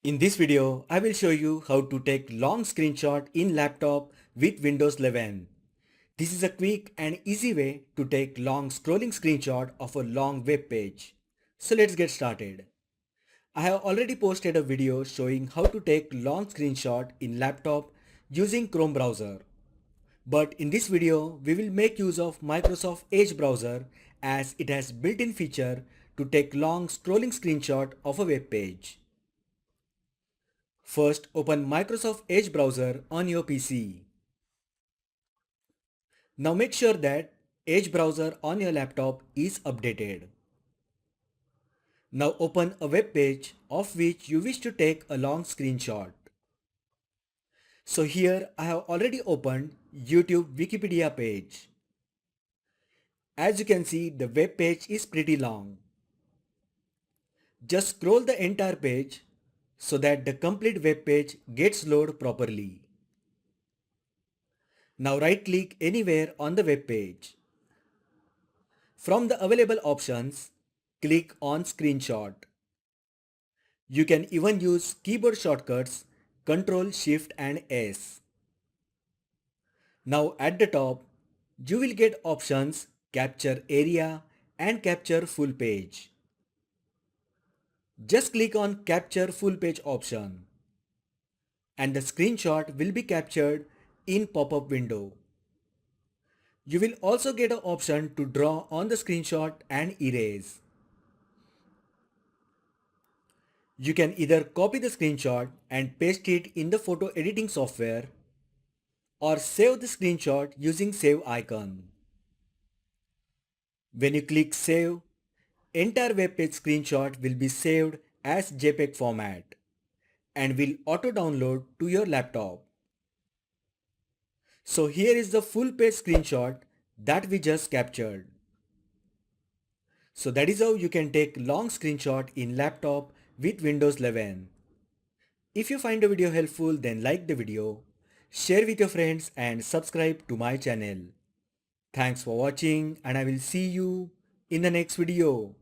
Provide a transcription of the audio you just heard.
In this video, I will show you how to take long screenshot in laptop with Windows 11. This is a quick and easy way to take long scrolling screenshot of a long web page. So let's get started. I have already posted a video showing how to take long screenshot in laptop using Chrome browser. But in this video, we will make use of Microsoft Edge browser as it has built-in feature to take long scrolling screenshot of a web page. First, open Microsoft Edge browser on your PC. Now make sure that Edge browser on your laptop is updated. Now open a web page of which you wish to take a long screenshot. So here I have already opened YouTube Wikipedia page. As you can see, the web page is pretty long. Just scroll the entire page so that the complete web page gets loaded properly. Now right click anywhere on the web page. From the available options, click on Screenshot. You can even use keyboard shortcuts Ctrl, Shift and S. Now at the top, you will get options Capture Area and Capture Full Page. Just click on Capture Full Page option and the screenshot will be captured in pop-up window. You will also get an option to draw on the screenshot and erase. You can either copy the screenshot and paste it in the photo editing software or save the screenshot using save icon. When you click save, entire web page screenshot will be saved as JPEG format and will auto download to your laptop. So here is the full page screenshot that we just captured. So that is how you can take long screenshot in laptop with Windows 11. If you find the video helpful, then like the video, share with your friends and subscribe to my channel. Thanks for watching and I will see you in the next video.